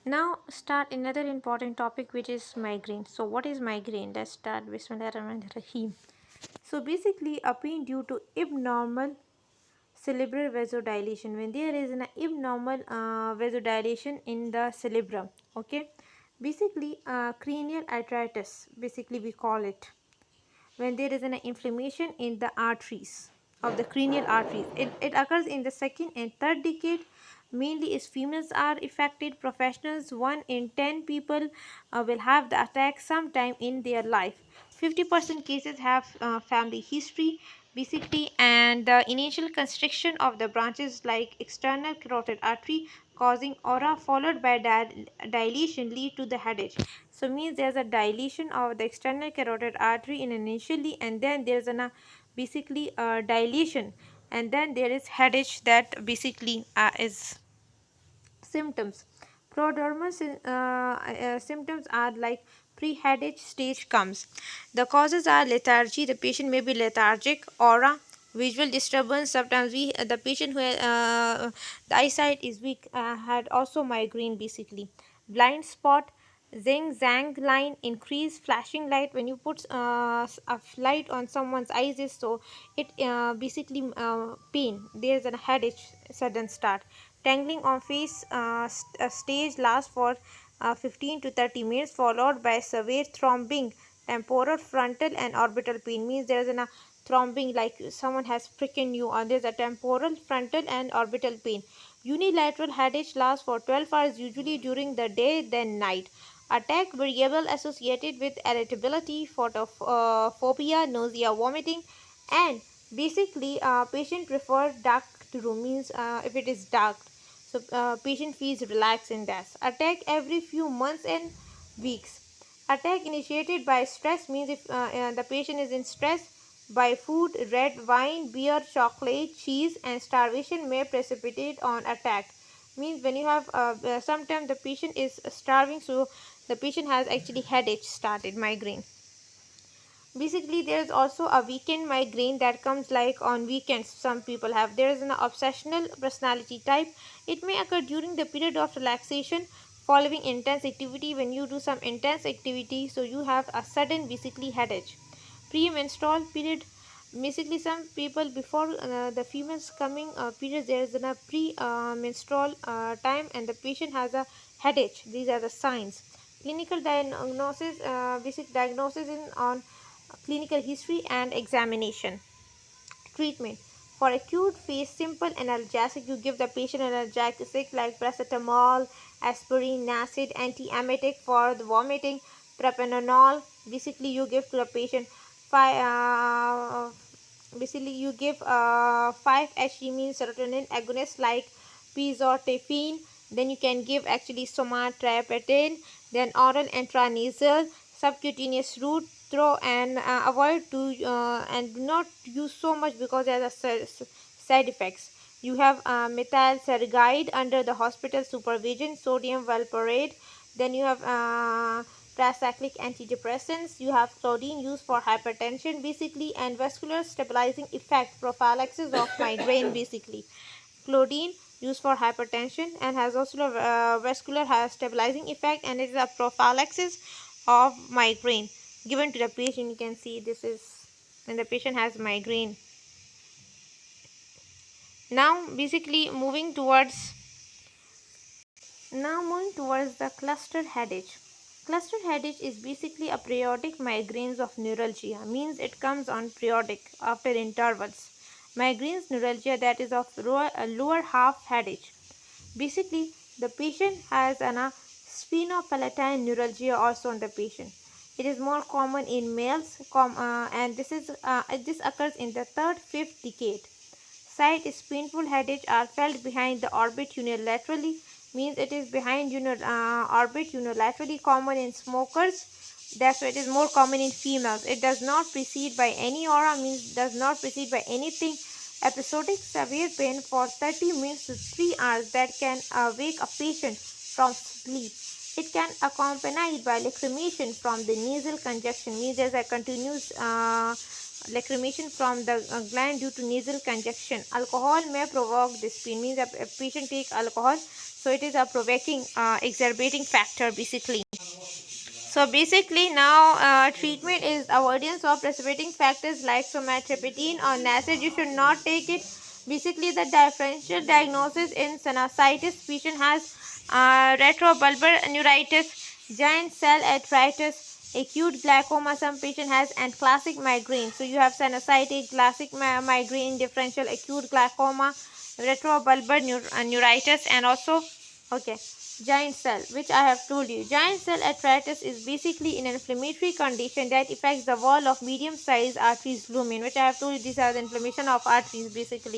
Now start another important topic, which is migraine. So what is migraine? Let's start. Bismillahirrahmanirrahim. So basically a pain due to abnormal cerebral vasodilation, when there is an abnormal vasodilation in the cerebrum. Okay, basically cranial arthritis, basically we call it, when there is an inflammation in the arteries of the cranial arteries. It occurs in the second and third decade. Mainly is females are affected. Professionals, 1 in 10 people will have the attack sometime in their life. 50% cases have family history basically, and the initial constriction of the branches like external carotid artery causing aura followed by dilation lead to the headache. So means there's a dilation of the external carotid artery in initially, and then there's an basically a dilation, and then there is headache that basically is symptoms. Prodromal symptoms are like pre-headache stage comes. The causes are lethargy. The patient may be lethargic, aura, visual disturbance. Sometimes the patient who the eyesight is weak had also migraine basically. Blind spot, zing zang line, increase flashing light. When you put a light on someone's eyes, so it basically pain. There's a headache sudden start. Tangling on face stage lasts for 15 to 30 minutes, followed by severe throbbing, temporal, frontal, and orbital pain. Means there is a throbbing like someone has pricked you, or there's a temporal, frontal, and orbital pain. Unilateral headache lasts for 12 hours, usually during the day, then night. Attack variable associated with irritability, photophobia, nausea, vomiting, and basically patient prefer dark room. Means if it is dark, so patient feels relaxed in that. Attack every few months and weeks. Attack initiated by stress, means if the patient is in stress, by food, red wine, beer, chocolate, cheese, and starvation may precipitate on attack. Means when you have sometimes the patient is starving, so the patient has actually headache started, migraine. Basically there is also a weekend migraine that comes like on weekends. Some people have, there is an obsessional personality type. It may occur during the period of relaxation following intense activity. When you do some intense activity, so you have a sudden basically headache. Premenstrual period, basically some people before the females coming period, there is a pre-menstrual time, and the patient has a headache. These are the signs. Clinical diagnosis, basic diagnosis in on clinical history and examination. Treatment: for acute phase, simple analgesic. You give the patient analgesic like paracetamol, aspirin, acid, antiemetic. For the vomiting, propranolol. Basically, you give to the patient five. Basically, you give 5-HT means serotonin agonist like pizotafine. Then you can give actually somatrapetin. Then oral intranasal, subcutaneous route throw, and avoid to and do not use so much because there are side effects. You have methyl sergide under the hospital supervision, sodium valproate. Then you have tricyclic antidepressants. You have codeine used for hypertension basically, and vascular stabilizing effect, prophylaxis of migraine basically. Codeine used for hypertension and has also vascular stabilizing effect, and it is a prophylaxis of migraine given to the patient. You can see this is when the patient has migraine. Now basically moving towards the cluster headache. Cluster headache is basically a periodic migraines of neuralgia. Means it comes on periodic after intervals. Migraines neuralgia, that is of lower half headache. Basically, the patient has an sphenopalatine neuralgia also on the patient. It is more common in males, and this occurs in the third, fifth decade. Side is painful headache are felt behind the orbit unilaterally. Means it is behind orbit unilaterally, common in smokers. That's why it is more common in females. It does not precede by any aura, means does not precede by anything. Episodic severe pain for 30 minutes to 3 hours that can wake a patient from sleep. It can accompanied by lacrimation from the nasal congestion. Means there's a continuous lacrimation from the gland due to nasal congestion. Alcohol may provoke this pain. Means a patient take alcohol, so it is a provoking, exacerbating factor basically. So basically now treatment is avoidance of precipitating factors like somatropine or NSAID. You should not take it. Basically the differential diagnosis in sinusitis patient has retrobulbar neuritis, giant cell arteritis, acute glaucoma. Some patient has, and classic migraine. So you have sinusitis, classic migraine, differential acute glaucoma, retrobulbar neuritis, and also okay, giant cell, which I have told you. Giant cell arteritis is basically an inflammatory condition that affects the wall of medium-sized arteries lumen, which I have told you these are the inflammation of arteries basically.